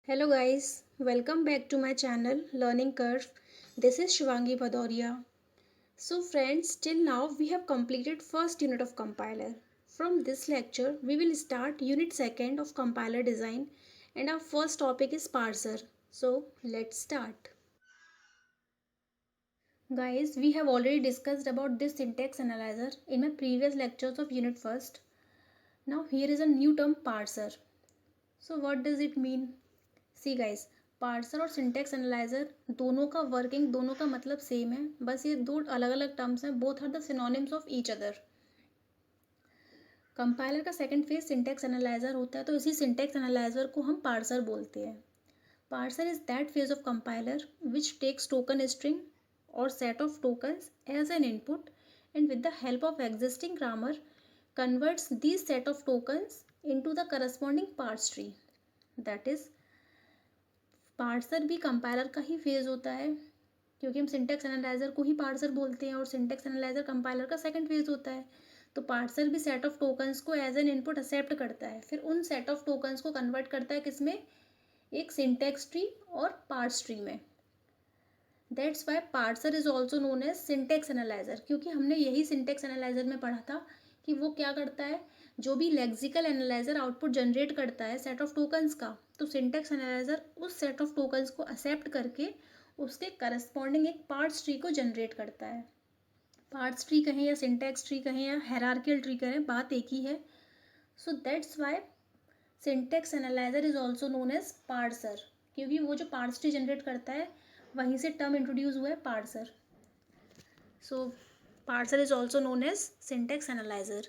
Hello guys, welcome back to my channel Learning Curve. This is Shivangi Bhadoria. So friends, till now we have completed first unit of compiler. From this lecture, we will start unit second of compiler design and our first topic is parser. So let's start. Guys, we have already discussed about this syntax analyzer in my previous lectures of unit first. Now here is a new term parser. So what does it mean? See guys, parser और syntax analyser दोनों का working, दोनों का मतलब same है, बस ये दो अलग अलग टर्म्स हैं. Both are the synonyms of each other. Compiler का सेकंड फेज सिंटेक्स एनालाइजर होता है, तो इसी सिंटेक्स एनालाइजर को हम पार्सर बोलते हैं. Parser is that phase of compiler which takes token string और set of tokens as an input and with the help of existing grammar converts this set of tokens into the corresponding parse tree. That is parser भी compiler का ही phase होता है, क्योंकि हम syntax analyser को ही parser बोलते हैं और सिंटेक्स एनालाइजर कंपाइलर का सेकंड फेज होता है. तो पार्सर भी सेट ऑफ टोकन्स को एज एन इनपुट एक्सेप्ट करता है, फिर उन सेट ऑफ टोकन्स को कन्वर्ट करता है किसमें, एक सिंटेक्स ट्री और पार्स ट्री में. That's why parser is also known as syntax analyser, क्योंकि हमने यही सिंटेक्स एनालाइजर में पढ़ा था कि वो क्या करता है, जो भी लेक्सिकल एनालाइजर आउटपुट जनरेट करता है सेट ऑफ टोकन्स का, तो सिंटेक्स एनालाइजर उस सेट ऑफ टोकन्स को एक्सेप्ट करके उसके करस्पॉन्डिंग एक पार्ट्स ट्री को जनरेट करता है. पार्ट्स ट्री कहें या सिंटेक्स ट्री कहें या हायरार्किकल ट्री कहें, बात एक ही है. So that's why syntax analyser is also known as parser, क्योंकि वो जो पार्ट्स ट्री जनरेट करता है वहीं से टर्म इंट्रोड्यूस हुआ है parser. So parser is also known as syntax analyser.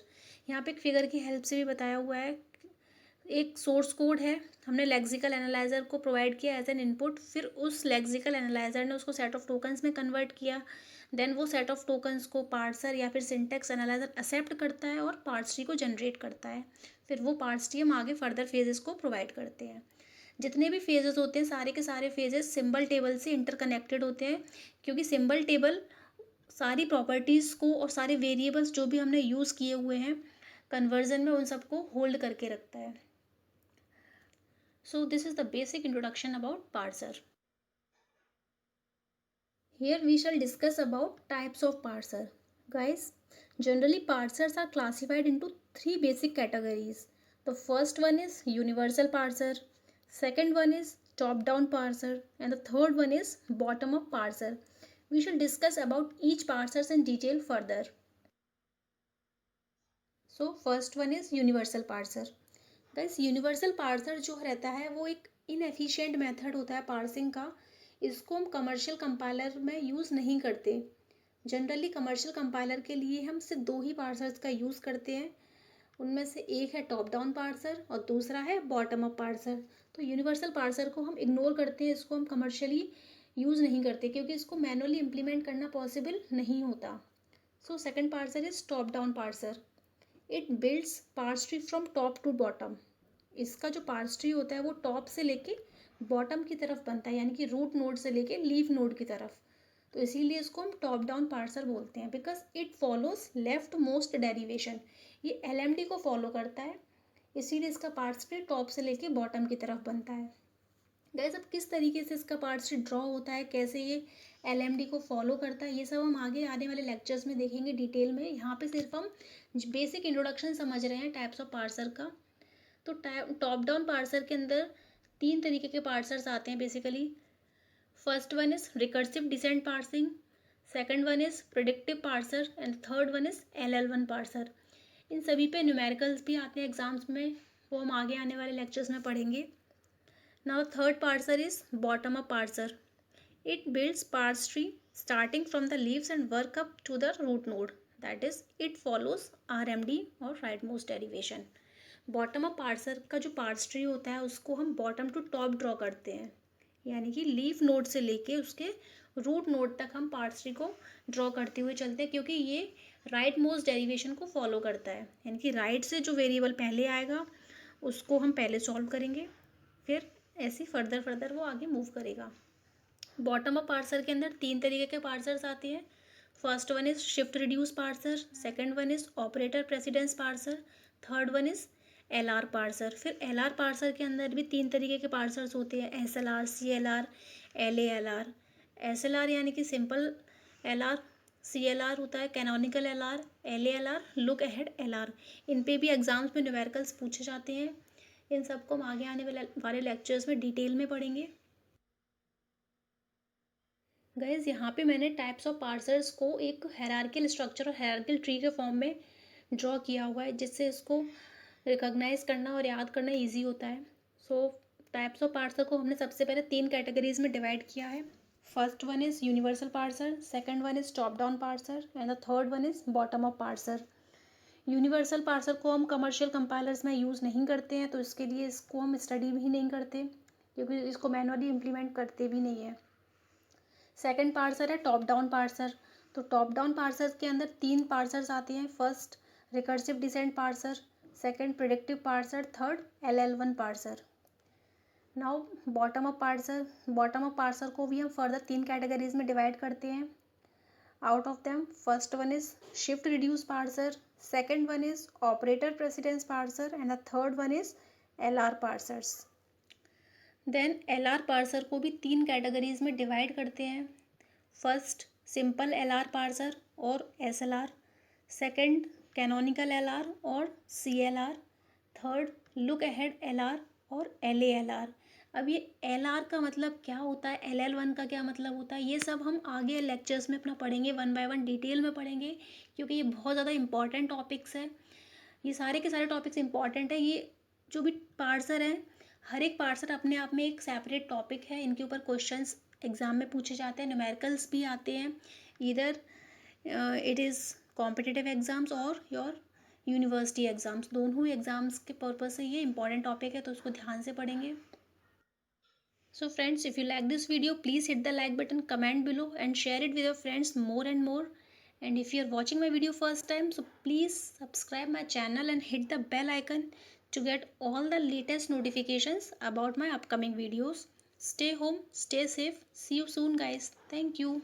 यहाँ पे एक फिगर की हेल्प से भी बताया हुआ है. एक सोर्स कोड है, हमने लेक्सिकल एनालाइजर को प्रोवाइड किया एज एन इनपुट, फिर उस लेक्सिकल एनालाइजर ने उसको सेट ऑफ टोकन्स में कन्वर्ट किया. देन वो सेट ऑफ टोकन्स को पार्सर या फिर सिंटेक्स एनालाइजर एक्सेप्ट करता है और पार्स ट्री को जनरेट करता है. फिर वो पार्स ट्री हम आगे फर्दर फेजेस को प्रोवाइड करते हैं. जितने भी फेजेस होते हैं सारे के सारे फेजेस सिंबल टेबल से इंटरकनेक्टेड होते हैं, क्योंकि सिंबल टेबल सारी प्रॉपर्टीज़ को और सारे वेरिएबल्स जो भी हमने यूज़ किए हुए हैं कन्वर्जन में, उन सबको होल्ड करके रखता है. So this is the basic introduction about parser. Here we shall discuss about types of parser. Guys, generally parsers are classified into three basic categories. The first one is universal parser, second one is top-down parser, and the third one is bottom-up parser. We shall discuss about each parsers in detail further. So first one is universal parser. Guys, universal parser जो रहता है वो एक inefficient method होता है parsing का. इसको हम कमर्शियल कंपाइलर में यूज़ नहीं करते. जनरली कमर्शियल कंपाइलर के लिए हम सिर्फ दो ही पार्सर्स का यूज़ करते हैं. उनमें से एक है टॉप डाउन पार्सर और दूसरा है बॉटम अप पार्सर. तो यूनिवर्सल पार्सर को हम इग्नोर करते हैं, इसको हम कमर्शियली यूज़ नहीं करते क्योंकि इसको मैनुअली इम्प्लीमेंट करना पॉसिबल नहीं होता. So second parser is top down parser. It builds parse tree from top to bottom. इसका जो पार्स ट्री होता है वो टॉप से लेके बॉटम की तरफ बनता है, यानी कि रूट नोड से लेके लीफ नोड की तरफ. तो इसीलिए इसको हम टॉप डाउन पार्सर बोलते हैं, because it follows left most derivation. ये एलएमडी को फॉलो करता है, इसीलिए इसका पार्स ट्री टॉप से लेके बॉटम की तरफ बनता है. गाइस, अब किस तरीके से इसका पार्स ट्री ड्रॉ होता है, कैसे ये एलएमडी को फॉलो करता है, ये सब हम आगे आने वाले लेक्चर्स में देखेंगे डिटेल में. यहाँ पे सिर्फ हम बेसिक इंट्रोडक्शन समझ रहे हैं टाइप्स ऑफ पार्सर का. तो टॉप डाउन पार्सर के अंदर तीन तरीके के पार्सर्स आते हैं basically. First one is recursive descent parsing, second one is predictive parser and third one is LL1 parser. इन सभी पे न्यूमेरिकल्स भी आते हैं एग्जाम्स में, वो हम आगे आने वाले लेक्चर्स में पढ़ेंगे. Now third parser is bottom up parser. It builds parse tree starting from the leaves and work up to the root node. That is, it follows RMD और rightmost derivation. Bottom up parser का जो parse tree होता है उसको हम bottom to top draw करते हैं, यानी कि लीफ नोड से लेके उसके रूट नोड तक हम पार्स ट्री को ड्रॉ करते हुए चलते हैं, क्योंकि ये राइट मोस्ट डेरिवेशन को फॉलो करता है. यानी कि राइट से जो वेरिएबल पहले आएगा उसको हम पहले सॉल्व करेंगे, फिर ऐसे फर्दर वो आगे मूव करेगा. बॉटम अप पार्सर के अंदर तीन तरीके के पार्सर्स आते हैं. First one is shift reduce parser, second one is operator precedence parser, third one is L R parser. फिर एल आर पार्सर के अंदर भी 3 तरीके के पार्सर्स होते हैं, S L R, C L R, L A L R. S L R यानी कि simple L R, C L R होता है canonical L R, L A L R look ahead L R. इन पे भी exams में numericals पूछे जाते हैं। इन सबको हम आगे आने वाले लेक्चर्स में डिटेल में पढ़ेंगे। गाइज यहाँ पे मैंने टाइप्स ऑफ पार्सर्स को एक हायरार्किकल स्ट्रक्चर और हायरार्किकल ट्री के फॉर्म में ड्रॉ किया हुआ है, जिससे इसको रिकॉग्नाइज करना और याद करना इजी होता है। सो टाइप्स ऑफ पार्सर को हमने सबसे पहले 3 कैटेगरीज में डिवाइड किया है। First one is universal parser, second one is top down parser and the third one is bottom up parser. Universal parser को हम कमर्शियल कंपाइलर्स में यूज़ नहीं करते हैं, तो इसके लिए इसको हम स्टडी भी नहीं करते, क्योंकि इसको मैनुअली इम्प्लीमेंट करते भी नहीं है। सेकंड पार्सर है टॉप डाउन पार्सर। तो टॉप डाउन पार्सर के अंदर 3 पार्सर्स आते हैं। First recursive descent parser, second predictive parser, third LL1 parser. Now bottom up parser. Bottom up parser को भी हम फर्दर 3 कैटेगरीज में डिवाइड करते हैं। Out of them first one is shift reduce parser, second one is operator precedence parser and the third one is LR parsers. Then LR parser को भी 3 categories में divide करते हैं। फर्स्ट सिंपल LR पार्सर और SLR, second canonical LR और CLR, third look ahead LR और LALR। अब ये LR का मतलब क्या होता है, LL1 का क्या मतलब होता है, ये सब हम आगे लेक्चर्स में अपना पढ़ेंगे, 1 बाय 1 डिटेल में पढ़ेंगे, क्योंकि ये बहुत ज़्यादा इंपॉर्टेंट टॉपिक्स हैं। ये सारे के सारे टॉपिक्स इंपॉर्टेंट है। ये जो भी पार्सर हैं, हर एक पार्सर अपने आप में एक सेपरेट टॉपिक है। इनके ऊपर क्वेश्चंस एग्जाम में पूछे जाते हैं, न्यूमेरिकल्स भी आते हैं। इधर इट इज़ कॉम्पिटिटिव एग्जाम्स और योर यूनिवर्सिटी एग्जाम्स, दोनों ही एग्जाम्स के पर्पज से ये इंपॉर्टेंट टॉपिक है, तो उसको ध्यान से पढ़ेंगे। So friends, if you like this video, please hit the like button, comment below and share it with your friends more and more. And if you are watching my video first time, so please subscribe my channel and hit the bell icon to get all the latest notifications about my upcoming videos. Stay home, stay safe. See you soon guys. Thank you.